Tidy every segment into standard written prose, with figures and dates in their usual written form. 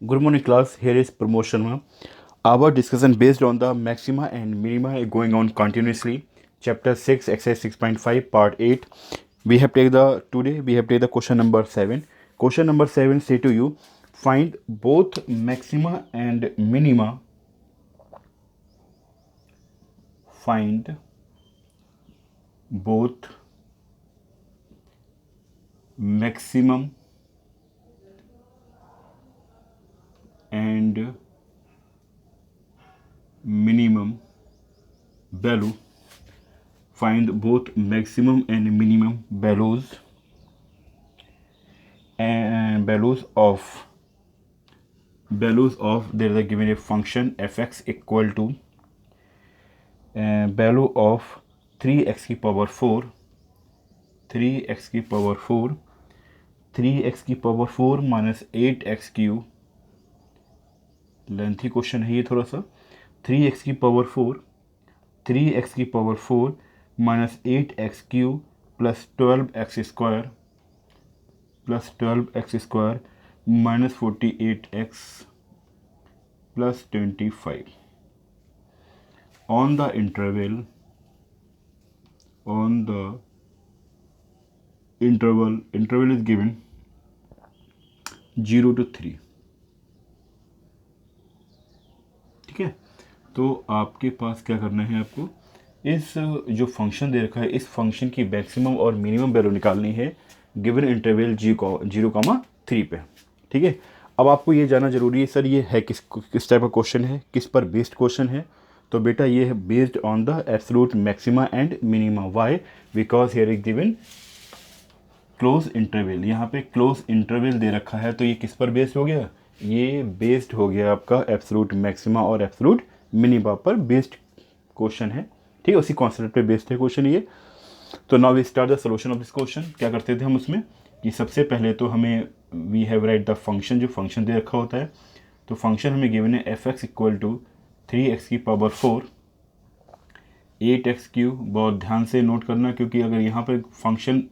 Good morning, class. Here is Promotion Sharma. Our discussion based on the maxima and minima is going on continuously. Chapter 6, exercise 6.5, part 8. We have taken the question number 7. Question number 7 say to you, find both maxima and minima. Find both maximum and minimum value. Find both maximum and minimum values of there is a given a function fx equal to value of 3x की power 4 3x की power 4 3x की power 4 minus 8x cube. Lengthy question है ये थोड़ा सा. 3x की power 4 3x की power 4 minus 8x cube plus 12x square minus 48x plus 25 on the interval is given 0 to 3. ठीक है, तो आपके पास क्या करना है, आपको इस जो फंक्शन दे रखा है इस फंक्शन की मैक्सिमम और मिनिमम वैल्यू निकालनी है गिवन इंटरवल 0,3 पे. ठीक है, अब आपको ये जानना जरूरी है सर ये है किस टाइप का क्वेश्चन है, किस पर बेस्ड क्वेश्चन है. तो बेटा ये है based on the absolute maxima and minima. Why? Because here is given close interval. यहाँ पे क्लोज इंटरवल दे रखा है, तो ये किस पर बेस्ड हो गया, ये बेस्ड हो गया आपका एब्सोल्यूट मैक्सिमा और एब्सोल्यूट मिनिमा पर बेस्ड क्वेश्चन है. ठीक है, उसी कॉन्सेप्ट पे बेस्ड है क्वेश्चन ये. तो now we start the solution of this question. क्या करते थे हम उसमें कि सबसे पहले तो हमें we have write the function, जो फंक्शन दे रखा होता है. तो फंक्शन हमें गिवन है F X equal to 3x की पावर 4 8x क्यूब. बहुत ध्यान से नोट करना, क्योंकि अगर यहाँ पर फंक्शन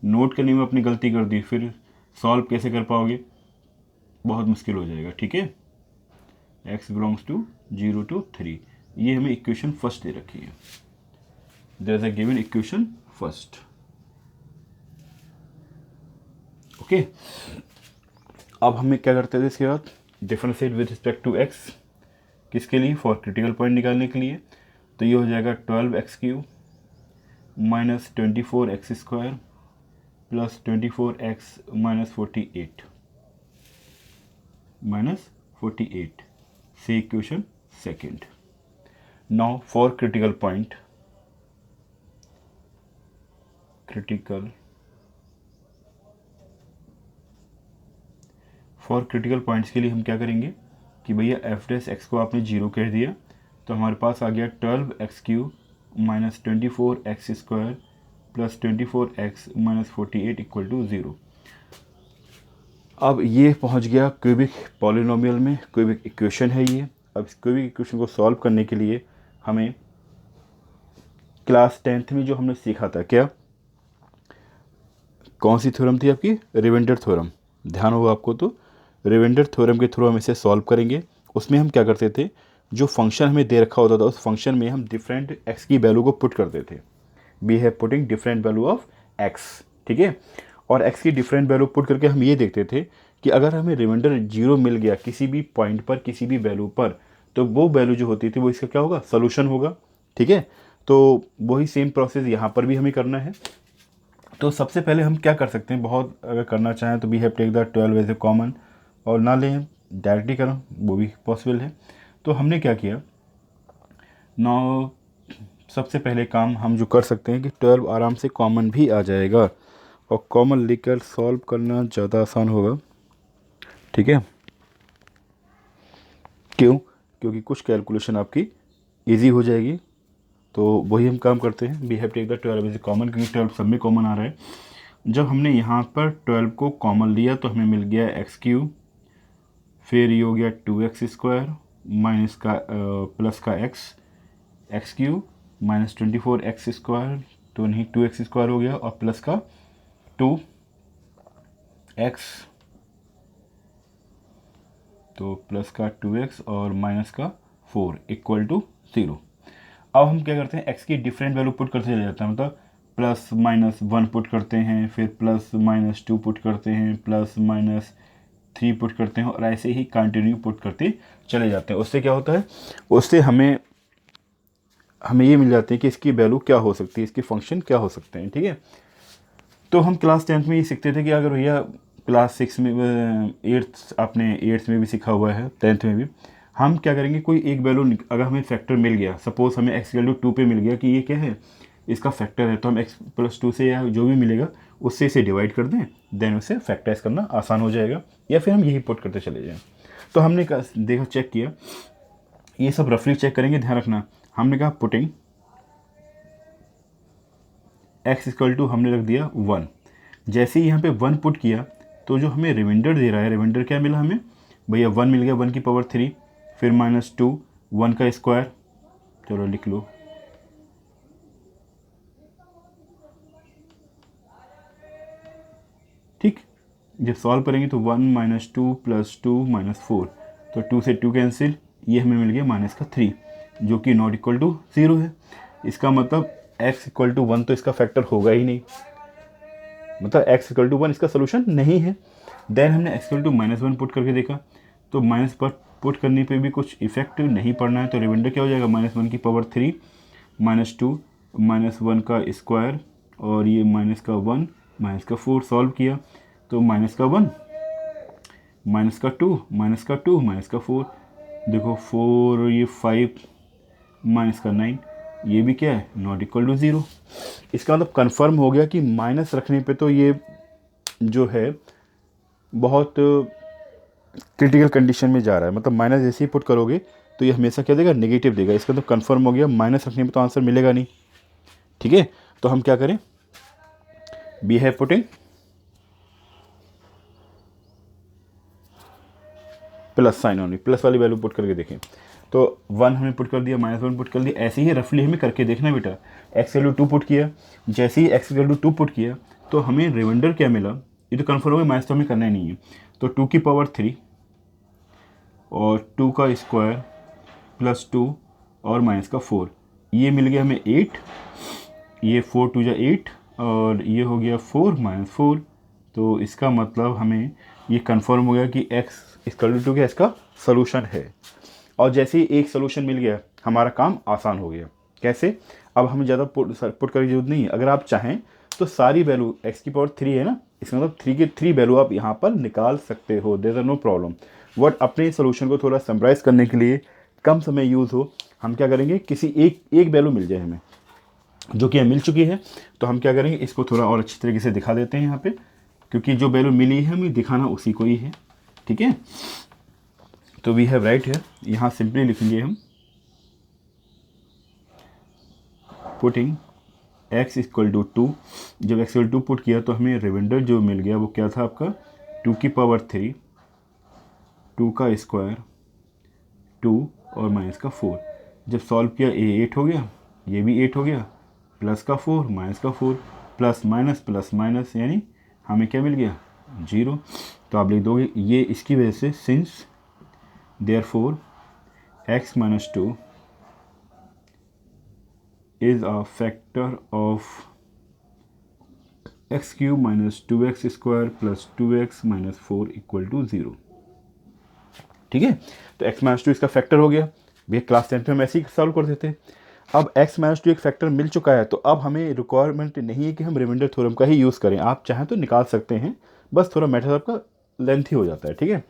नोट करने में अपनी गलती कर दी फिर सॉल्व कैसे कर पाओगे, बहुत मुश्किल हो जाएगा. ठीक है, x बिलोंग्स टू 0 to 3. ये हमें इक्वेशन फर्स्ट दे रखी है. There is a given equation first. Okay, अब हमें क्या करते थे इसके बाद, differentiate with respect to x. किसके लिए? फॉर क्रिटिकल पॉइंट निकालने के लिए. तो ये हो जाएगा 12x cube minus 24x square plus 24x minus 48 से equation second. Now for critical point, for critical points के लिए हम क्या करेंगे कि भैया एफ डैश एक्स को आपने 0 कह दिया, तो हमारे पास आ गया 12x cube minus 24x square plus 24x minus 48 equal to 0. अब ये पहुंच गया क्यूबिक पॉलिनोमियल में, क्यूबिक इक्वेशन है ये. अब इस क्यूबिक इक्वेशन को सॉल्व करने के लिए हमें क्लास 10th में जो हमने सीखा था, क्या कौन सी थ्योरम थी आपकी? रिवेंडर थ्योरम. ध्यान होगा आपको. तो रिवेंडर थ्योरम के थ्रू हम इसे सॉल्व करेंगे. उसमें हम क्या करते थे, जो फंक्शन हमें दे रखा होता था उस फंक्शन में हम डिफरेंट एक्स की वैल्यू को पुट करते थे. We have putting different value of X. ठीक है, और एक्स की डिफरेंट वैल्यू पुट करके हम ये देखते थे कि अगर हमें रिमाइंडर 0 मिल गया किसी भी पॉइंट पर, किसी भी वैल्यू पर, तो वो वैल्यू जो होती थी वो इसका क्या होगा, सोल्यूशन होगा. ठीक है, तो वही सेम प्रोसेस यहाँ पर भी हमें करना है. तो सबसे पहले हम क्या कर सकते हैं, बहुत अगर करना चाहें तो we have take the 12 as a common, और ना लें डायरेक्टली करें वो भी पॉसिबल है. तो हमने क्या किया, नाउ सबसे पहले काम हम जो कर सकते हैं कि 12 आराम से कॉमन भी आ जाएगा, और कॉमन लेकर सॉल्व करना ज़्यादा आसान होगा. ठीक है, क्यों? क्योंकि कुछ कैलकुलेशन आपकी इजी हो जाएगी. तो वही हम काम करते हैं. We have take the 12 as a common, क्योंकि 12 सब में कॉमन आ रहा है. जब हमने यहाँ पर 12 को कॉमन लिया तो हमें मिल गया एक्स क्यूब, फिर ये हो गया 2x स्क्वायर माइनस का प्लस का x cube minus 24x square, तो नहीं 2x स्क्वायर हो गया, और प्लस का 2x तो प्लस का 2x और माइनस का 4 इक्वल टू 0। अब हम क्या करते हैं, x की डिफरेंट वैल्यू पुट करते चले जाते हैं, मतलब प्लस माइनस 1 पुट करते हैं, फिर प्लस माइनस 2 पुट करते हैं, प्लस माइनस 3 पुट करते हैं, और ऐसे ही कंटिन्यू पुट करते चले जाते हैं। उससे क्या होता है, उससे हमें ये मिल जाते हैं कि इसकी वैल्यू क्या हो सकती है, इसके फंक्शन क्या हो सकते हैं। ठीक है, तो हम क्लास 10th में ये सीखते थे कि अगर भैया क्लास 6 में 8th आपने 8th में भी सीखा हुआ है, 10th में भी, हम क्या करेंगे, कोई एक वैल्यू अगर हमें फैक्टर मिल गया, सपोज हमें x वैल्यू 2 पे मिल गया कि ये क्या है, इसका फैक्टर है, तो हम x+2 से या जो भी मिलेगा उससे इसे डिवाइड कर दें, देन उसे फैक्टराइज करना आसान हो जाएगा, या फिर हम यही पुट करते चले जाएँ। तो हमने देखा, चेक किया, ये सब रफली चेक करेंगे, ध्यान रखना। हमने कहा पुटिंग x इक्वल टू हमने रख दिया 1। जैसे ही यहाँ पे 1 पुट किया तो जो हमें रिमाइंडर दे रहा है, रिमाइंडर क्या मिला हमें भैया, 1 मिल गया, 1 की पावर 3, फिर -2, 1 का स्क्वायर, चलो लिख लो, ठीक। जब सॉल्व करेंगे तो 1 - 2 + 2 - 4, तो 2 से 2 कैंसिल, ये हमें मिल गया -3, जो कि नॉट इक्वल टू 0 है। इसका मतलब x इक्वल टू 1 तो इसका फैक्टर होगा ही नहीं, मतलब x इक्वल टू 1 इसका सोल्यूशन नहीं है। देन हमने x इक्वल टू -1 पुट करके देखा, तो माइनस पर पुट करने पे भी कुछ इफेक्ट नहीं पड़ना है, तो रिमाइंडर क्या हो जाएगा, -1 की पावर 3, -2, -1 का स्क्वायर, और ये माइनस का 1, माइनस का 4, सॉल्व किया तो माइनस का 1, माइनस का 2, माइनस का 2, माइनस का 4, देखो 4, ये 5, माइनस का 9, ये भी क्या है, नॉट इक्वल टू 0। इसका मतलब कन्फर्म हो गया कि माइनस रखने पे तो ये जो है बहुत क्रिटिकल कंडीशन में जा रहा है, मतलब माइनस जैसे ही पुट करोगे तो ये हमेशा क्या देगा, नेगेटिव देगा। इसका तो कन्फर्म हो गया, माइनस रखने पे तो आंसर मिलेगा नहीं। ठीक है, तो हम क्या करें, बी है putting plus sign only, plus वाली वैल्यू पुट करके देखें, तो 1 हमने पुट कर दिया, -1 पुट कर दिया, ऐसे ही रफली हमें करके देखना बेटा। x वैल्यू 2 पुट किया, जैसे ही x वैल्यू 2 पुट किया तो हमें रिमाइंडर क्या मिला, ये तो कन्फर्म हो गया, माइनस तो हमें करना ही नहीं है, तो 2 की पावर 3 और 2 का स्क्वायर +2 और माइनस का 4, ये मिल गया हमें 8, ये 4 2 जा 8, और ये हो गया 4 - 4, तो इसका मतलब हमें ये कन्फर्म हो गया कि x इक्वल टू क्या इसका सोल्यूशन है। और जैसे ही एक सोल्यूशन मिल गया, हमारा काम आसान हो गया। कैसे, अब हमें ज़्यादा पुट करने की जरूरत नहीं है। अगर आप चाहें तो सारी वैल्यू x की पावर 3 है ना, इसका मतलब 3 के 3 वैल्यू आप यहाँ पर निकाल सकते हो, there are no problem. But अपने सोल्यूशन को थोड़ा समराइज करने के लिए कम समय यूज़ हो, हम क्या करेंगे, किसी एक वैल्यू मिल जाए हमें, जो कि मिल चुकी है, तो हम क्या करेंगे, इसको थोड़ा और अच्छी तरीके से दिखा देते हैं यहाँ पे, क्योंकि जो वैल्यू मिली है हमें दिखाना उसी को ही है। ठीक है, तो वी हैव राइट है, यहाँ सिंपली लिखेंगे हम पुटिंग x इक्वल टू 2, जब x इक्वल 2 पुट किया तो हमें रिमाइंडर जो मिल गया वो क्या था आपका, 2 की पावर 3, 2 का स्क्वायर, 2 और माइनस का 4। जब सॉल्व किया ये 8 हो गया, ये भी 8 हो गया, प्लस का 4, माइनस का 4, प्लस माइनस यानी हमें क्या मिल गया, 0। तो आप लिख दोगे ये इसकी वजह से, since therefore x - 2 is a factor of x³ - 2x² + 2x - 4 = 0। ठीक है, तो x - 2 इसका फैक्टर हो गया। भैया क्लास 10th में हम ऐसे ही सॉल्व कर देते हैं। अब x - 2 एक फैक्टर मिल चुका है, तो अब हमें रिक्वायरमेंट नहीं है कि हम रिमाइंडर थ्योरम का ही यूज़ करें, आप चाहें तो निकाल सकते हैं, बस थोड़ा मेथड आपका लेंथी हो जाता है। ठीक है,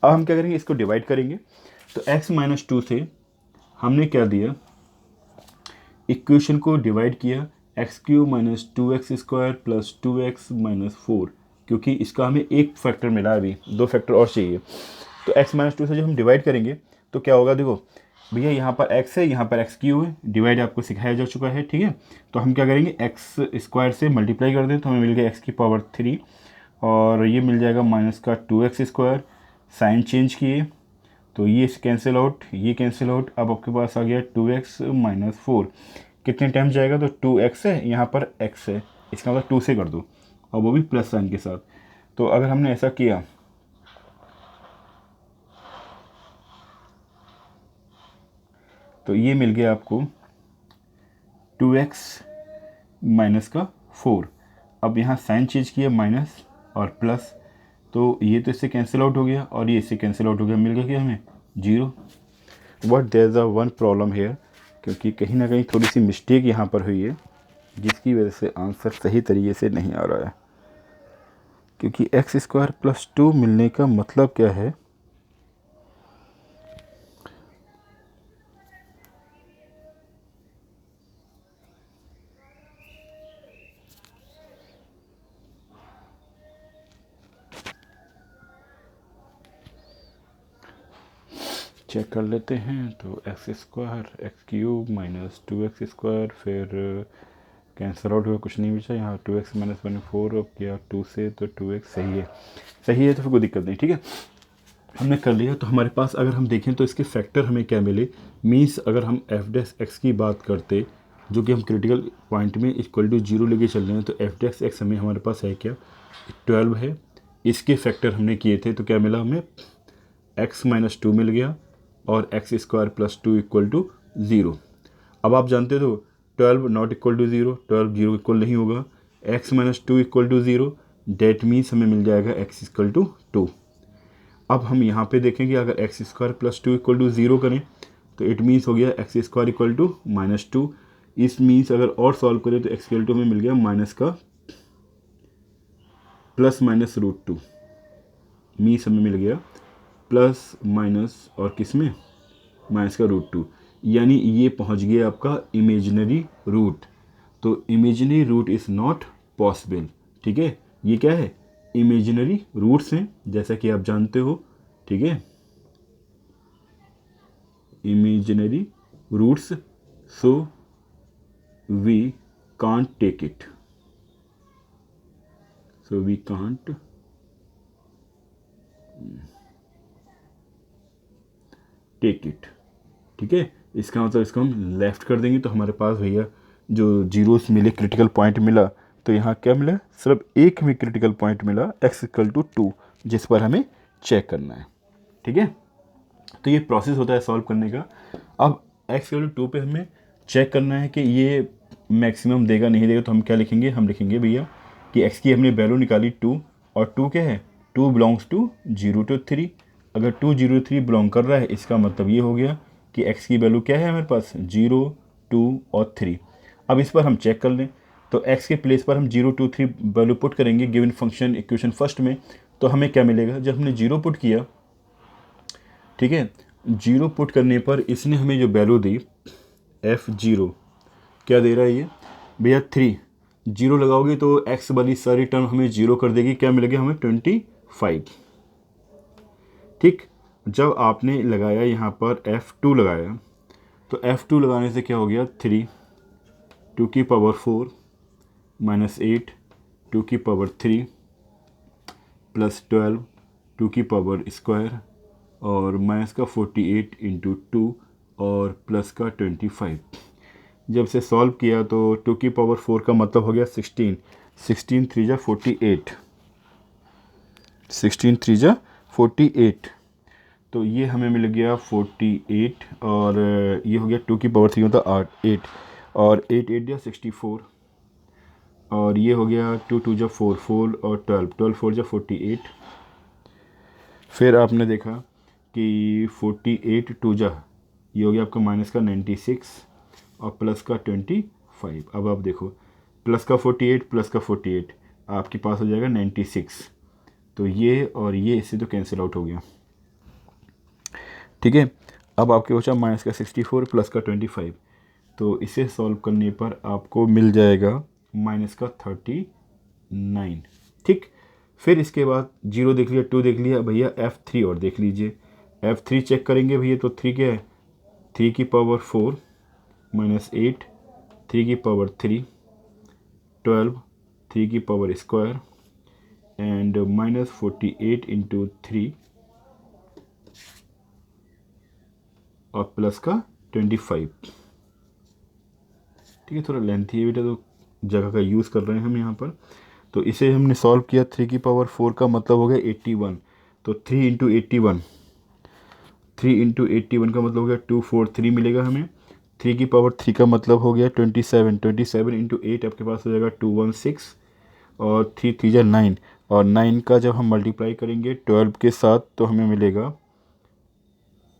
अब हम क्या करेंगे, इसको डिवाइड करेंगे, तो x - 2 से हमने क्या दिया, इक्वेशन को डिवाइड किया, x³ - 2x² + 2x - 4, क्योंकि इसका हमें एक फैक्टर मिला, अभी 2 फैक्टर और चाहिए। तो x - 2 से जब हम डिवाइड करेंगे तो क्या होगा, देखो भैया यहाँ पर x है, यहाँ पर x³ है, डिवाइड आपको सिखाया जा चुका है। ठीक है, तो हम क्या करेंगे, x² से मल्टीप्लाई कर दें तो हमें मिल गया x की पावर 3, और ये मिल जाएगा माइनस का 2x², साइन चेंज किए तो ये कैंसिल आउट, ये कैंसिल आउट, अब आपके पास आ गया 2x - 4, कितने टाइम जाएगा, तो 2x है, यहाँ पर x है, इसका मतलब 2 से कर दो, और वो भी प्लस साइन के साथ। तो अगर हमने ऐसा किया तो ये मिल गया आपको 2x माइनस का 4। अब यहाँ साइन चेंज किया माइनस और प्लस, तो ये तो इससे कैंसिल आउट हो गया और ये इससे कैंसिल आउट हो गया, मिल गया क्या हमें 0। But there is a one problem here, क्योंकि कहीं ना कहीं थोड़ी सी मिस्टेक यहाँ पर हुई है जिसकी वजह से आंसर सही तरीके से नहीं आ रहा है। क्योंकि एक्स स्क्वायर प्लस 2 मिलने का मतलब क्या है, चेक कर लेते हैं। तो x square x cube minus 2x square, फिर कैंसल आउट हुआ, कुछ नहीं बचा यहाँ। 2x माइनस 1 4 अब किया 2 से, तो 2x सही है, सही है तो फिर कोई दिक्कत नहीं। ठीक है, हमने कर लिया। तो हमारे पास अगर हम देखें तो इसके फैक्टर हमें क्या मिले, मीन्स अगर हम एफ डैश एक्स की बात करते जो कि हम क्रिटिकल पॉइंट में इक्वल टू 0 लेके चल रहे हैं, तो एफ डैश एक्स हमें हमारे पास है क्या 12 है। इसके फैक्टर हमने किए थे तो क्या मिला हमें x माइनस 2 मिल गया और X square plus 2 equal to 0। अब आप जानते हो 12 नॉट इक्वल टू 0, 12 0 इक्वल नहीं होगा। x minus 2 equal to 0, that means हमें मिल जाएगा x इक्वल टू 2। अब हम यहाँ पे देखेंगे अगर X square plus 2 equal to 0 करें तो इट मीन्स हो गया X square equal to minus 2। इस मीन्स अगर और सॉल्व करें तो एक्स इक्वल टू हमें मिल गया माइनस का प्लस माइनस रूट 2, मीन्स हमें मिल गया प्लस माइनस और किस में माइनस का रूट 2, यानी ये पहुँच गया आपका इमेजिनरी रूट। तो imaginary root is not possible. ठीक है, ये क्या है इमेजिनरी रूट्स हैं जैसा कि आप जानते हो। ठीक है, imaginary roots, so we can't take it, so we can't take it. ठीक है, इसका मतलब इसको हम लेफ्ट कर देंगे तो हमारे पास भैया जो जीरोस मिले, क्रिटिकल पॉइंट मिला, तो यहाँ क्या मिला सिर्फ एक में क्रिटिकल पॉइंट मिला x इक्वल टू 2, जिस पर हमें चेक करना है। ठीक है, तो ये प्रोसेस होता है सॉल्व करने का। अब x इक्वल टू 2 पे हमें चेक करना है कि ये मैक्सिमम देगा नहीं देगा, तो हम क्या लिखेंगे, हम लिखेंगे भैया कि x की हमने वैल्यू निकाली 2, और 2 क्या है 2 बिलोंग्स टू 0 to 3। अगर 2 0 3 बिलोंग कर रहा है इसका मतलब ये हो गया कि x की वैल्यू क्या है हमारे पास 0 2 और 3। अब इस पर हम चेक कर लें तो x के प्लेस पर हम 0 2 3 वैल्यू पुट करेंगे गिवन फंक्शन इक्वेशन फर्स्ट में, तो हमें क्या मिलेगा जब हमने 0 पुट किया। ठीक है, 0 पुट करने पर इसने हमें जो वैल्यू दी f0 क्या दे रहा है ये भैया 3। 0 लगाओगे तो x वाली सारी टर्म हमें 0 कर देगी, क्या मिलेगा हमें 25। ठीक, जब आपने लगाया यहाँ पर f2 लगाया तो f2 लगाने से क्या हो गया 3 2 की पावर 4 माइनस 8 2 की पावर 3 प्लस 12 2 की पावर स्क्वायर और माइनस का 48 इंटू 2 और प्लस का 25। जब से सॉल्व किया तो 2 की पावर 4 का मतलब हो गया 16, 16 3 जा 48, 16 3 जा 48, तो ये हमें मिल गया 48 और ये हो गया 2 की पावर 3 होता 8 और 8 8 जा 64 और ये हो गया 2 2 जा 4 4 और 12 12 4 जा 48। फिर आपने देखा कि 48 2 जा ये हो गया आपका माइनस का 96 और प्लस का 25। अब आप देखो प्लस का 48 प्लस का 48 आपके पास हो जाएगा 96, तो ये और ये इससे तो कैंसिल आउट हो गया। ठीक है, अब आपके बचा माइनस का 64 प्लस का 25, तो इसे सॉल्व करने पर आपको मिल जाएगा माइनस का 39। ठीक, फिर इसके बाद 0 देख लिया 2 देख लिया भैया f3 और देख लीजिए, f3 चेक करेंगे भैया तो 3 क्या है 3 की पावर 4 माइनस 8 3 की पावर 3 12 3 की power square and minus 48 into 3 और प्लस का 25। ठीक है, थोड़ा लेंथी है बेटा तो जगह का यूज़ कर रहे हैं हम यहाँ पर। तो इसे हमने सॉल्व किया 3 की पावर 4 का मतलब हो गया 81, तो 3 इंटू 81, 3 इंटू 81 का मतलब हो गया 243 मिलेगा हमें। 3 की पावर 3 का मतलब हो गया 27। 27 इंटू 8 आपके पास हो जाएगा 216 और 3 3 जा 9, और 9 का जब हम मल्टीप्लाई करेंगे 12 के साथ तो हमें मिलेगा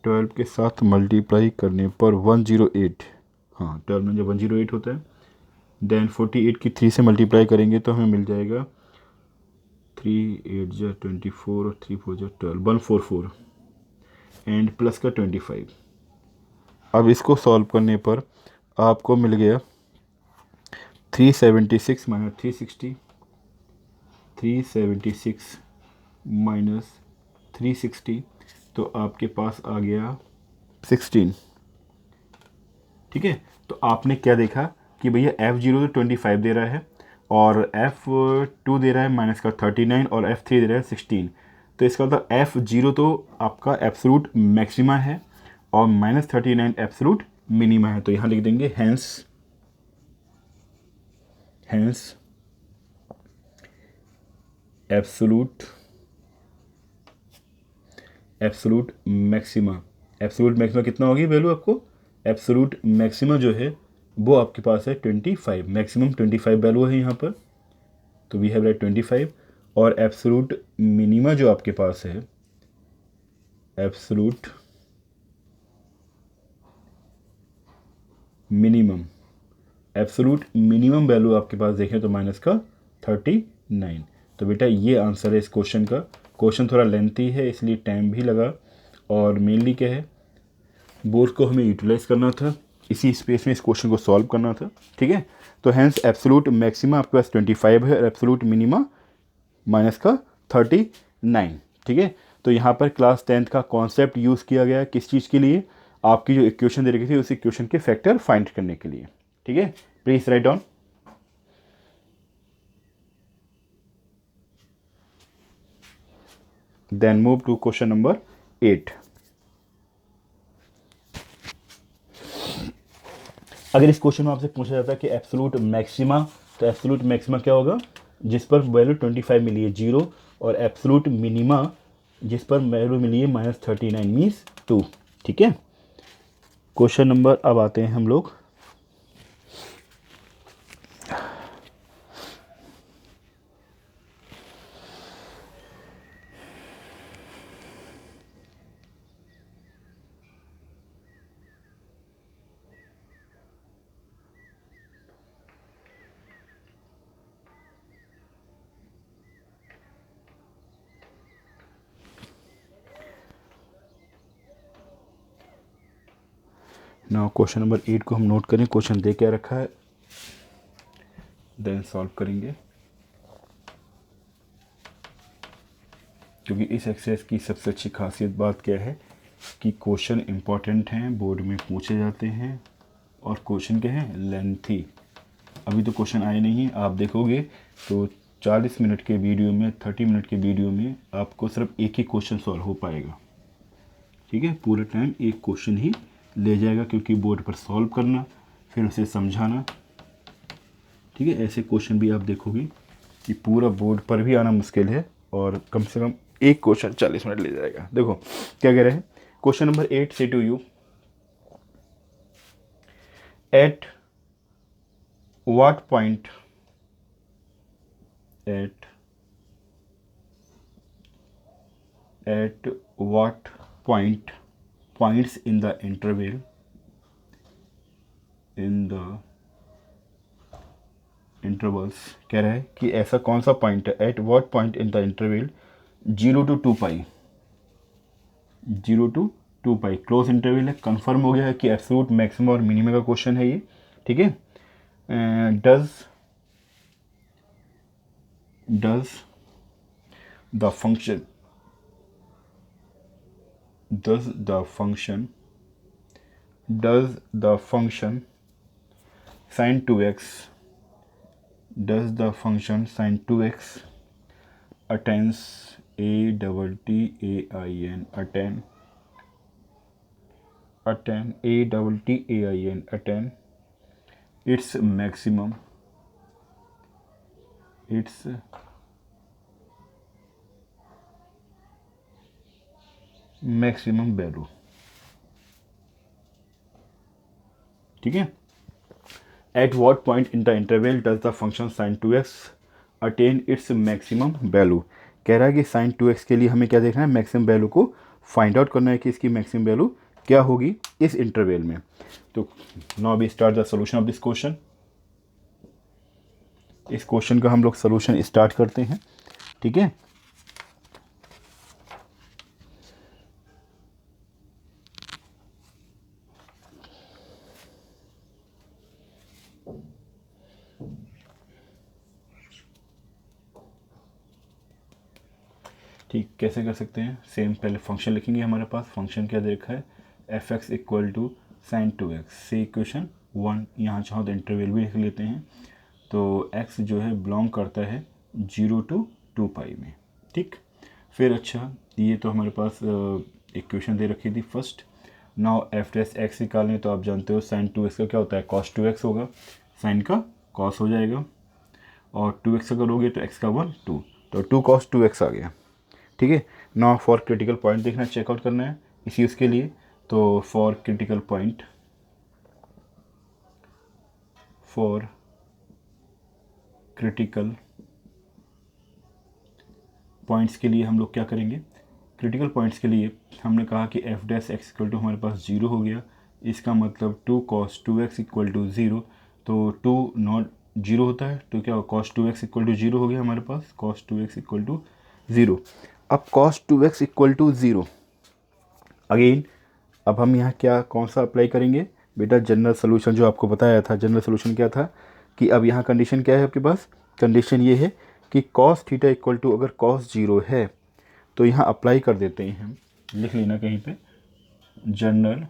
12 के साथ मल्टीप्लाई करने पर 108। हाँ, 12 में जब 108 होता है, देन 48 की 3 से मल्टीप्लाई करेंगे तो हमें मिल जाएगा 3 8 जा 24 और 3 4 जा 12, 144 एंड प्लस का 25। अब इसको सॉल्व करने पर आपको मिल गया 376 माइनस 360, 376 माइनस 360, तो आपके पास आ गया 16। ठीक है, तो आपने क्या देखा कि भैया F0 तो 25 दे रहा है और F2 दे रहा है माइनस का 39 और F3 दे रहा है 16। तो इसका मतलब F0 तो आपका एब्सोल्यूट मैक्सिमा है और माइनस 39 एब्सोल्यूट मिनिमा है। तो यहाँ लिख देंगे hence absolute maxima. Absolute maxima कितना होगी वैल्यू आपको? एब्सोल्यूट मैक्सिमा जो है वो आपके पास है 25, मैक्सिमम 25 वैल्यू है यहाँ पर, तो वी हैव राइट 25। और एब्सोल्यूट मिनिमा जो आपके पास है, एब्सोल्यूट मिनिमम वैल्यू आपके पास देखें तो माइनस का 39। तो बेटा ये आंसर है इस क्वेश्चन का। क्वेश्चन थोड़ा लेंथी है इसलिए टाइम भी लगा, और मेनली क्या है, बोर्ड को हमें यूटिलाइज करना था, इसी स्पेस में इस क्वेश्चन को सॉल्व करना था। ठीक है, तो हैंस एब्सोल्यूट मैक्सिमा आपके पास 25 है और एब्सोल्यूट मिनिमा माइनस का 39। ठीक है, तो यहाँ पर क्लास 10th का कॉन्सेप्ट यूज़ किया गया किस चीज़ के लिए? आपकी जो इक्वेशन दे रखी थी उस इक्वेशन के फैक्टर फाइंड करने के लिए। ठीक है, please write down. Then move to question number 8। अगर इस क्वेश्चन में आपसे पूछा जाता है कि एब्सोल्यूट मैक्सिमा, तो एब्सोल्यूट मैक्सिमा क्या होगा? जिस पर वैल्यू 25 मिली है 0, और एब्सोल्यूट मिनिमा जिस पर वैल्यू मिली है माइनस 39 मीन्स 2। ठीक है, क्वेश्चन नंबर अब आते हैं हम लोग नाउ क्वेश्चन नंबर 8 को हम नोट करें। क्वेश्चन दे क्या रखा है, देन सॉल्व करेंगे, क्योंकि इस एक्सरसाइज की सबसे अच्छी खासियत बात क्या है कि क्वेश्चन इंपॉर्टेंट हैं, बोर्ड में पूछे जाते हैं, और क्वेश्चन क्या है, लेंथी। अभी तो क्वेश्चन आए नहीं, आप देखोगे तो 40 मिनट के वीडियो में, 30 मिनट के वीडियो में आपको सिर्फ एक ही क्वेश्चन सॉल्व हो पाएगा। ठीक है, पूरे टाइम एक क्वेश्चन ही ले जाएगा, क्योंकि बोर्ड पर सॉल्व करना फिर उसे समझाना। ठीक है, ऐसे क्वेश्चन भी आप देखोगे कि पूरा बोर्ड पर भी आना मुश्किल है, और कम से कम एक क्वेश्चन 40 मिनट ले जाएगा। देखो क्या कह रहे हैं, क्वेश्चन नंबर 8 से to you, at what point at what points in the interval intervals कह रहा है कि ऐसा कौन सा पॉइंट है, at what point in the interval 0 to 2 pi, 0 to 2 pi close interval है। कंफर्म हो गया है कि एब्सोल्यूट मैक्सिमम और मिनिमम का क्वेश्चन है ये। ठीक है, does the function does the function sin 2x attains attain its maximum value? ठीक है। At what point in the interval does the function sine 2x attain its maximum value. कह रहा है कि साइन 2x के लिए हमें क्या देखना है, मैक्सिमम वैल्यू को फाइंड आउट करना है कि इसकी मैक्सिमम वैल्यू क्या होगी इस इंटरवल में। तो now we start the solution of this question. इस क्वेश्चन का हम लोग सॉल्यूशन स्टार्ट करते हैं, ठीक है। ठीक, कैसे कर सकते हैं, सेम पहले फंक्शन लिखेंगे। हमारे पास फंक्शन क्या दे रखा है, F X equal to sine 2x से इक्वेशन 1, यहाँ चाहो तो इंटरवल भी लिख लेते हैं। तो x जो है बिलोंग करता है 0 to 2π में, ठीक। फिर अच्छा, ये तो हमारे पास इक्वेशन दे रखी थी first. Now F dash x निकालें तो आप जानते हो साइन 2x का क्या होता है, cos 2x होगा, साइन का cos हो जाएगा, और 2x अगर हो गया तो x का 1 2, तो 2 cos 2x आ गया, ठीक है। नाउ फॉर क्रिटिकल पॉइंट देखना, चेकआउट करना है इसी उसके लिए। तो फॉर क्रिटिकल पॉइंट्स के लिए हम लोग क्या करेंगे, क्रिटिकल पॉइंट्स के लिए हमने कहा कि F dash X equal to हमारे पास 0 हो गया, इसका मतलब 2 cos 2x इक्वल टू 0। तो 2 नॉट 0 होता है तो क्या cos 2x इक्वल टू 0 हो गया हमारे पास, cos 2x इक्वल टू 0। अब cos 2x equal to 0 again, अब हम यहाँ क्या कौन सा अप्लाई करेंगे बेटा, जनरल सोल्यूशन जो आपको बताया था। जनरल सोल्यूशन क्या था कि अब यहाँ कंडीशन क्या है आपके पास, कंडीशन ये है कि cos थीटा इक्वल टू अगर cos 0 है तो यहाँ अप्लाई कर देते हैं हम, लिख लेना कहीं पे, general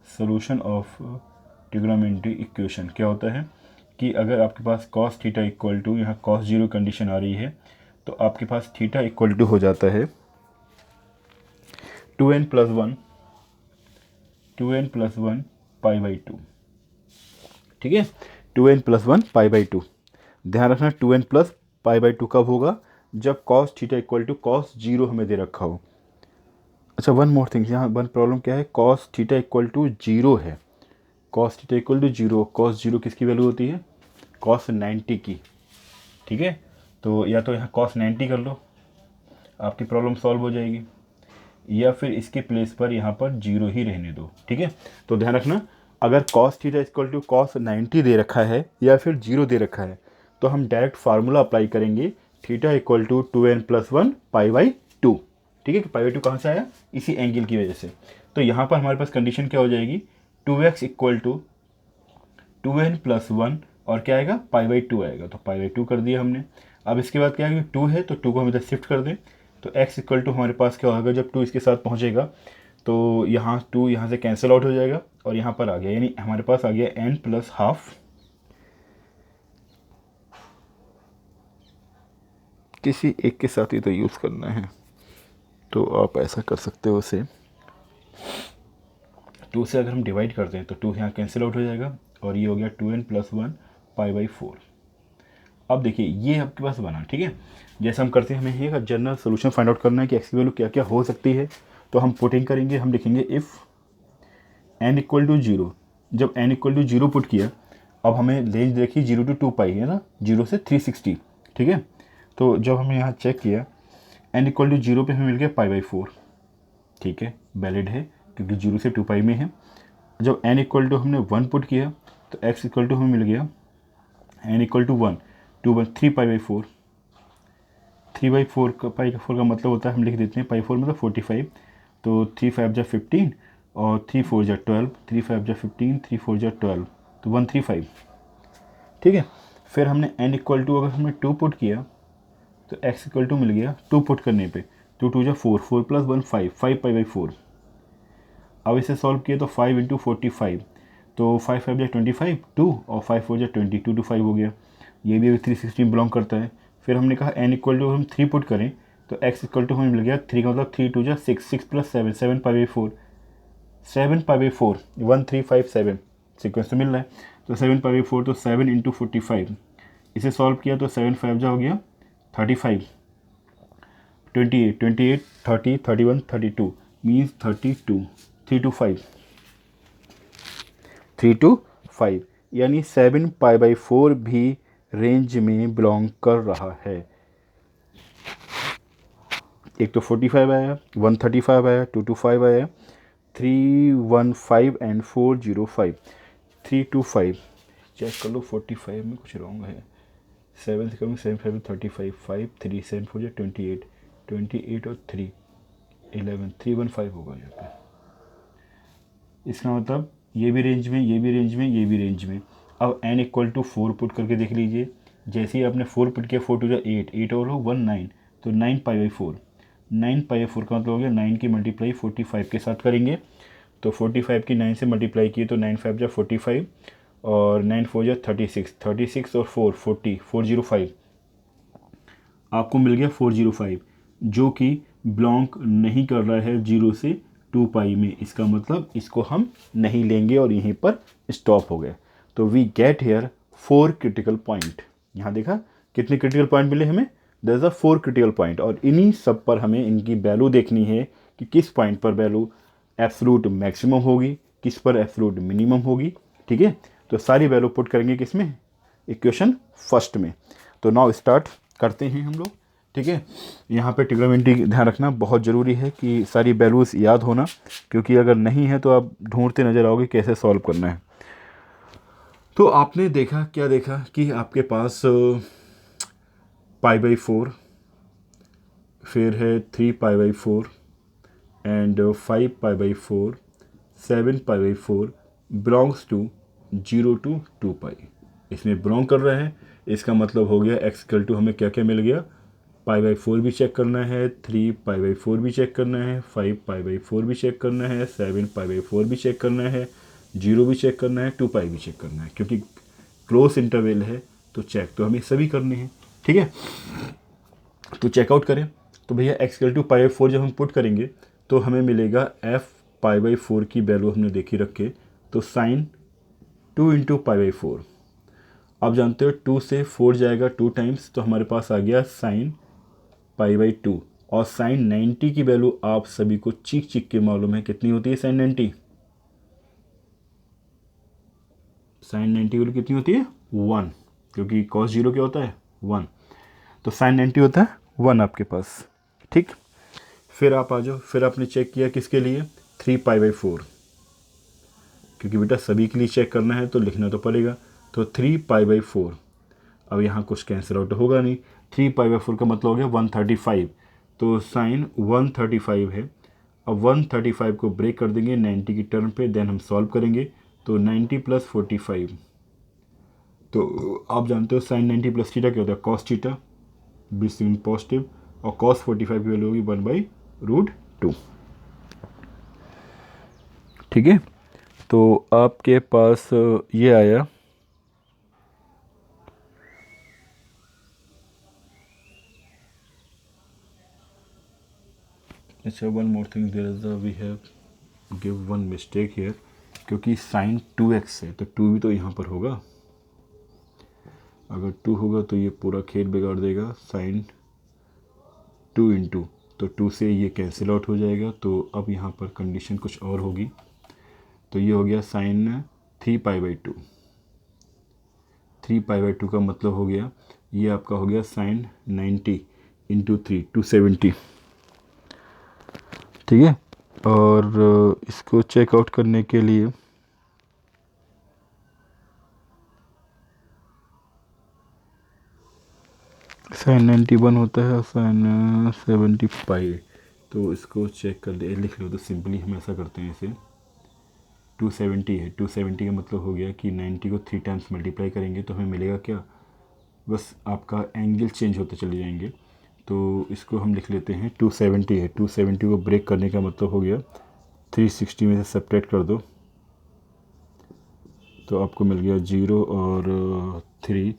solution of trigonometry equation. क्या होता है कि अगर आपके पास cos थीटा इक्वल टू यहाँ cos 0 कंडीशन आ रही है तो आपके पास थीटा इक्वल टू हो जाता है 2n plus one pi by 2, ठीक है। 2n प्लस 1 पाई बाई 2, ध्यान रखना 2n प्लस पाई बाई 2 कब होगा, जब cos theta equal to cos 0 हमें दे रखा हो। अच्छा, वन मोर थिंग, यहाँ वन प्रॉब्लम क्या है, cos थीटा इक्वल टू 0 है, cos theta equal to 0, cos 0 किसकी वैल्यू होती है, cos 90 की, ठीक है। तो या तो यहाँ cos 90 कर लो, आपकी प्रॉब्लम सॉल्व हो जाएगी, या फिर इसके प्लेस पर यहाँ पर 0 ही रहने दो, ठीक है। तो ध्यान रखना, अगर cos theta equal to cos 90 दे रखा है या फिर 0 दे रखा है तो हम डायरेक्ट फार्मूला अप्लाई करेंगे, theta equal to 2n plus 1 pi by 2, ठीक है। कि पाई बाई 2 कहाँ से आया, इसी एंगल की वजह से। तो यहाँ पर हमारे पास कंडीशन क्या हो जाएगी, 2x equal to 2n plus 1 और क्या आएगा, पाई बाई 2 आएगा, तो पाई बाई 2 कर दिया हमने। अब इसके बाद क्या है, 2 है तो 2 को हम इधर शिफ्ट कर दें, तो x इक्वल टू हमारे पास क्या होगा, जब 2 इसके साथ पहुंचेगा तो यहाँ 2 यहाँ से कैंसिल आउट हो जाएगा और यहाँ पर आ गया, यानी हमारे पास आ गया n प्लस हाफ, किसी एक के साथ ही तो यूज़ करना है, तो आप ऐसा कर सकते हो उसे 2 से अगर हम डिवाइड करते हैं तो 2 यहाँ कैंसिल आउट हो जाएगा और ये हो गया 2n प्लस 1 पाई बाई 4। अब देखिए ये आपके पास बना, ठीक है। जैसे हम करते हैं, हमें ये जनरल सोल्यूशन फाइंड आउट करना है कि एक्स की वैल्यू क्या क्या हो सकती है। तो हम पुटिंग करेंगे, हम लिखेंगे इफ़ n इक्वल टू 0, जब n इक्वल टू 0 पुट किया, अब हमें रेंज देखी 0 to 2π है ना, 0 से 360, ठीक है। तो जब हमने यहाँ चेक किया n इक्वल टू 0 पे हमें मिल गया पाई बाई 4, ठीक है, वैलिड है क्योंकि 0 से 2π में है। जब n इक्वल टू हमने 1 पुट किया तो x इक्वल टू हमें मिल गया n equal to 1 2 1 3 pi by 4, 3 by 4 का पाई का 4 का मतलब होता है, हम लिख देते हैं पाई 4 मतलब 45, तो 3 5 जा 15 और 3 4 जा 12, 3 5 जा 15, 3 4 जा 12, तो 135, ठीक है। फिर हमने n इक्वल टू अगर हमने 2 पुट किया तो x इक्वल टू मिल गया 2 पुट करने पे, 2 2 जा 4, 4 प्लस 1 5, 5 पाई बाई 4। अब इसे सॉल्व किया तो 5 इंटू 45, तो 5 5 जा 25, 2 और 5 4 जा 20, 2 to 5 हो गया, ये भी अभी 316 बिलोंग करता है। फिर हमने कहा n इक्वल टू हम 3 पुट करें तो x इक्वल टू हमें मिल गया 3 का मतलब 3 2 जा 6, 6 plus 7, 7 pi by 4, 7 pi by 4, 1 3 5 7 sequence तो मिल रहा है। तो 7 पाई बाई 4 तो 7 इंटू 45, इसे सॉल्व किया तो 7 5 जा हो गया 35, 28 28 30 31 32 मीन्स 32, 3 to 5, 3 to 5, यानी 7π/4 भी रेंज में बिलोंग कर रहा है। एक तो 45 आया, 135 आया, 225 आया, 315 एंड 405। 325 चेक कर लो, 45 में कुछ रॉन्ग है। 7 से करूँगा, 7 5 35, 5 3 7 4 28, 28 और 3 11, 315 होगा यहाँ पे। इसका मतलब ये भी रेंज में, ये भी रेंज में, ये भी रेंज में। अब n = 4 पुट करके देख लीजिए। जैसे ही आपने 4 पुट किया, 4 2 8, 8 और हो 1 9, तो 9π/4। 9π/4 का मतलब हो गया 9 की मल्टीप्लाई 45 के साथ करेंगे, तो 45 की 9 से मल्टीप्लाई किए तो 9 5 45 और 9 4 36, 36 और 4 40, 405 आपको मिल गया 405, जो कि बिलोंग नहीं कर रहा है 0 से 2π में। इसका मतलब इसको हम नहीं लेंगे और यहीं पर स्टॉप हो गए। तो we get here 4 critical point. यहाँ देखा कितने क्रिटिकल पॉइंट मिले हमें, there is a 4 critical point, और इन्हीं सब पर हमें इनकी वैल्यू देखनी है कि किस पॉइंट पर वैल्यू एब्सोल्यूट मैक्सिमम होगी, किस पर एब्सोल्यूट मिनिमम होगी। ठीक है, तो सारी वैल्यू पुट करेंगे किसमें, इक्वेशन फर्स्ट में। तो नाउ स्टार्ट करते हैं हम लोग। ठीक है, यहाँ पे ट्रिग्नोमेट्री ध्यान रखना बहुत ज़रूरी है कि सारी वैल्यूज़ याद होना, क्योंकि अगर नहीं है तो आप ढूंढते नज़र आओगे कैसे सॉल्व करना है। तो आपने देखा, क्या देखा कि आपके पास π/4, फिर है 3π/4 एंड 5π/4, 7π/4 बिलोंग्स टू 0 to 2π। इसमें बिलोंग कर रहा है, इसका मतलब हो गया x = हमें क्या क्या मिल गया, π/4 भी चेक करना है, 3π/4 भी चेक करना है, 5π/4 भी चेक करना है, 7π/4 भी चेक करना है, 0 भी चेक करना है, 2π भी चेक करना है, क्योंकि क्लोज इंटरवल है तो चेक तो हमें सभी करने हैं। ठीक है, तो चेकआउट करें। तो भैया x = π/4 जब हम पुट करेंगे तो हमें मिलेगा f π/4 की वैल्यू हमने देखी रखे, तो साइन 2 × π/4। आप जानते हो 2 से 4 जाएगा 2 टाइम्स, तो हमारे पास आ गया साइन π/2। और साइन 90 की वैल्यू आप सभी को चीख चीख के मालूम है कितनी होती है साइन 90। साइन 90 की वैल्यू कितनी होती है, 1, क्योंकि cos 0 क्या होता है, 1। तो साइन 90 होता है 1 आपके पास। ठीक, फिर आप आ जाओ, फिर आपने चेक किया किसके लिए, 3π/4, क्योंकि बेटा सभी के लिए चेक करना है तो लिखना तो पड़ेगा। तो 3π/4, अब यहाँ कुछ कैंसिल आउट होगा नहीं, 3π/4 का मतलब हो गया 135, तो साइन 135 है। अब 135 को ब्रेक कर देंगे 90 की टर्म पे, देन हम सॉल्व करेंगे, तो 90 + 45, तो आप जानते हो साइन 90 + थीटा क्या होता है, कॉस थीटा, बिल्कुल पॉजिटिव, और cos 45 की वैल्यू होगी 1/√2। ठीक है, तो आपके पास ये आया। अच्छा, one more thing, there is we have give one mistake here, क्योंकि साइन 2x है तो 2 भी तो यहाँ पर होगा। अगर 2 होगा तो ये पूरा खेल बिगाड़ देगा। साइन 2 × तो 2 से ये कैंसिल आउट हो जाएगा, तो अब यहाँ पर कंडीशन कुछ और होगी। तो ये हो गया साइन 3π/2। 3π/2 का मतलब हो गया, ये आपका हो गया साइन 90 × 3, 270। ठीक है, और इसको चेकआउट करने के लिए साइन 91 होता है और साइन 70π, तो इसको चेक कर दे, लिख लो। तो सिंपली हम ऐसा करते हैं, इसे 270 है, 270 का मतलब हो गया कि 90 को 3 टाइम्स मल्टीप्लाई करेंगे तो हमें मिलेगा क्या, बस आपका एंगल चेंज होते चले जाएंगे। तो इसको हम लिख लेते हैं 270 है, 270 को ब्रेक करने का मतलब हो गया 360 में से सेपरेट कर दो, तो आपको मिल गया 0 और 3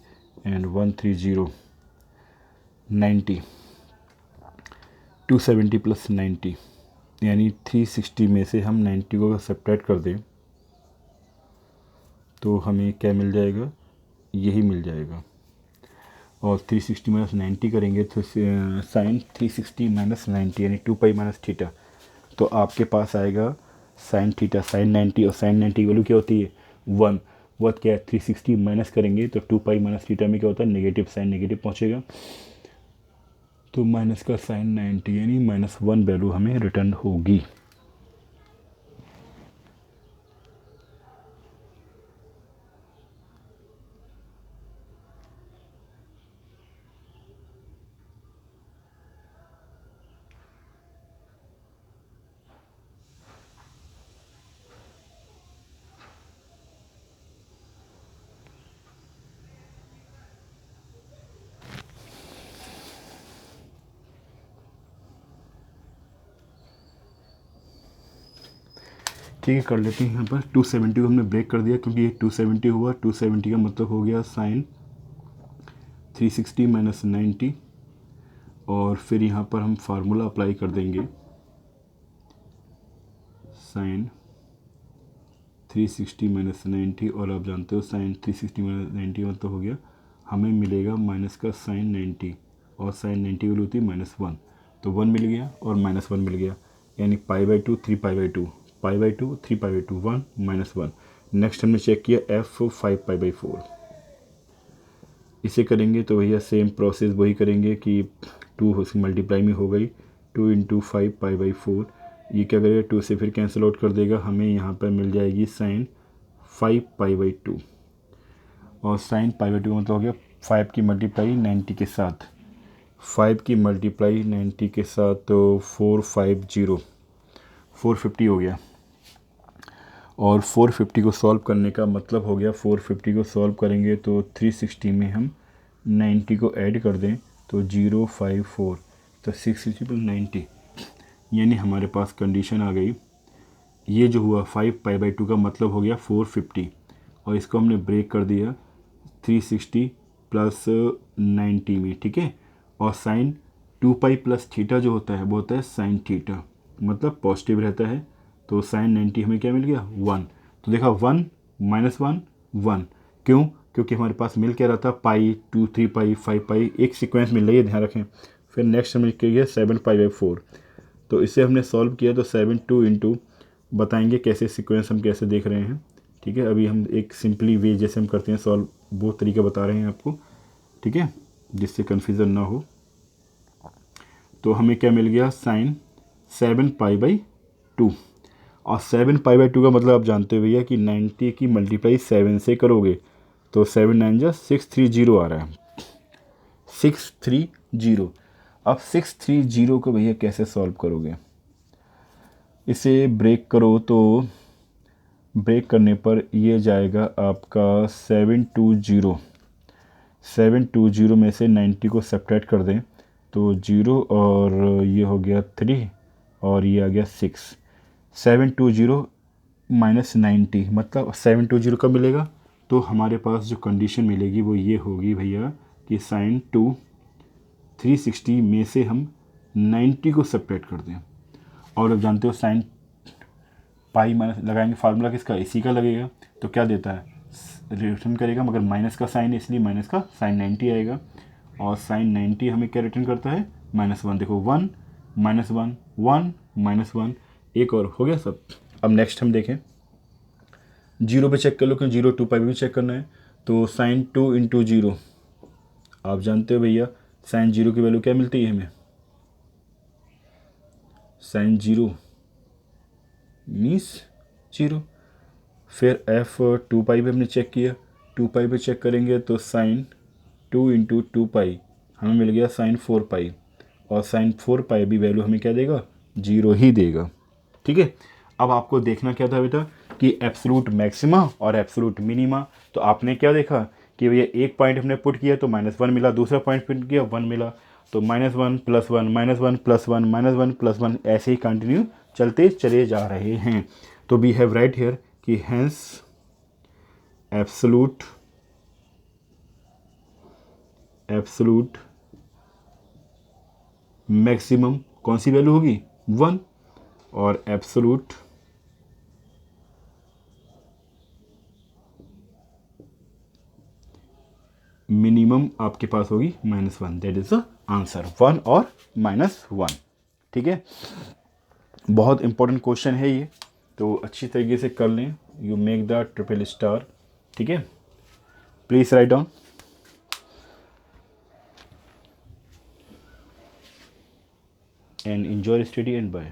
एंड 130, 90, 270 + 90, यानी 360 में से हम 90 को सेपरेट कर दें तो हमें क्या मिल जाएगा, यही मिल जाएगा। और 360 - 90 करेंगे तो साइन 360 - 90 यानी 2π - थीटा, तो आपके पास आएगा साइन थीटा, साइन 90, और साइन 90 की वैल्यू क्या होती है 1 वर्थ क्या है 360 माइनस करेंगे तो 2 पाई माइनस थीटा में क्या होता है नेगेटिव साइन नेगेटिव पहुँचेगा, तो माइनस का साइन 90 यानी -1 वैल्यू हमें रिटर्न होगी। ठीक है, कर लेते हैं। यहाँ पर 270 को हमने ब्रेक कर दिया क्योंकि ये 270 हुआ, 270 का मतलब हो गया साइन 360 माइनस 90, और फिर यहाँ पर हम फार्मूला अप्लाई कर देंगे साइन 360 माइनस 90, और आप जानते हो साइन 360 माइनस 90 मतलब हो गया हमें मिलेगा माइनस का साइन 90, और साइन 90 वैल्यू होती है -1, तो 1 मिल गया और -1 मिल गया, यानी π/2 3π/2 π/2 3π/2 1 -1। नेक्स्ट हमने चेक किया f 5π/4, इसे करेंगे तो भैया सेम प्रोसेस वही करेंगे कि 2 उसकी मल्टीप्लाई में हो गई 2 × 5 π/4, ये क्या करेगा 2 से फिर कैंसिल आउट कर देगा, हमें यहाँ पर मिल जाएगी साइन 5π/2, और साइन π/2 मतलब हो गया 5 की मल्टीप्लाई 90 के साथ, 5 की मल्टीप्लाई 90 के साथ तो 450 हो गया, और 450 को सॉल्व करने का मतलब हो गया 450 को सॉल्व करेंगे तो 360 में हम 90 को ऐड कर दें तो 054, तो 660 + 90, यानी हमारे पास कंडीशन आ गई। ये जो हुआ 5π/2 का मतलब हो गया 450, और इसको हमने ब्रेक कर दिया 360 + 90 में, ठीक है। और साइन 2π + थीटा जो होता है वो होता है साइन थीटा, मतलब पॉजिटिव रहता है, तो साइन 90 हमें क्या मिल गया 1, तो देखा 1 -1 1, क्यों? क्योंकि हमारे पास मिल क्या रहा था पाई 2 3 पाई 5 पाई, एक सीक्वेंस मिल रही है, ध्यान रखें। फिर नेक्स्ट हमने किया 7π/4, तो इसे हमने सॉल्व किया तो 7 2 इंटू बताएंगे कैसे सीक्वेंस हम कैसे देख रहे हैं, ठीक है। अभी हम एक सिंपली वे जैसे हम करते हैं सॉल्व वो तरीका बता रहे हैं आपको, ठीक है, जिससे कन्फ्यूज़न ना हो। तो हमें क्या मिल गया साइन 7π/2, और 7π/2 का मतलब आप जानते हो भैया कि 90 की मल्टीप्लाई 7 से करोगे तो 7 9 जा 630 आ रहा है, 630। अब 630 को भैया कैसे सॉल्व करोगे, इसे ब्रेक करो तो ब्रेक करने पर ये जाएगा आपका 720 में से 90 को सब्ट्रैक्ट कर दें तो 0, और ये हो गया 3 और ये आ गया 6, 720 माइनस 90 मतलब 720 कब मिलेगा, तो हमारे पास जो कंडीशन मिलेगी वो ये होगी भैया कि साइन 360 में से हम 90 को सब्ट्रैक्ट कर दें, और आप जानते हो साइन पाई माइनस लगाएंगे फार्मूला किसका, इसी का लगेगा, तो क्या देता है रिटर्न करेगा, मगर माइनस का साइन है इसलिए माइनस का साइन 90 आएगा, और साइन 90 हमें क्या रिटर्न करता है -1, देखो 1 -1 1 -1, एक और हो गया सब। अब नेक्स्ट हम देखें 0 पे चेक कर लो, क्योंकि 0 2 पाई भी चेक करना है, तो साइन 2 × 0 आप जानते हो भैया साइन 0 की वैल्यू क्या मिलती है हमें, साइन 0 मीन्स 0। फिर f 2 पाई भी हमने चेक किया, 2 पाई पे चेक करेंगे तो साइन 2 × 2 पाई हमें मिल गया साइन 4 पाई, और साइन 4 पाई भी वैल्यू हमें क्या देगा 0 ही देगा, ठीक है। अब आपको देखना क्या था बेटा कि एब्सोल्यूट मैक्सिमा और एब्सोल्यूट मिनिमा, तो आपने क्या देखा कि भैया एक पॉइंट हमने पुट किया तो -1 मिला, दूसरा पॉइंट पुट किया 1 मिला, तो -1 +1 -1 +1 -1 +1 ऐसे ही कंटिन्यू चलते चले जा रहे हैं। तो वी हैव राइट हियर कि हैंस एब्सोल्यूट मैक्सिमम कौन सी वैल्यू होगी 1, और एब्सोल्यूट मिनिमम आपके पास होगी -1, दैट इज द आंसर, 1 और -1, ठीक है। बहुत इंपॉर्टेंट क्वेश्चन है ये, तो अच्छी तरीके से कर लें, you make the triple star. ठीक है, please write down. And enjoy study and bye।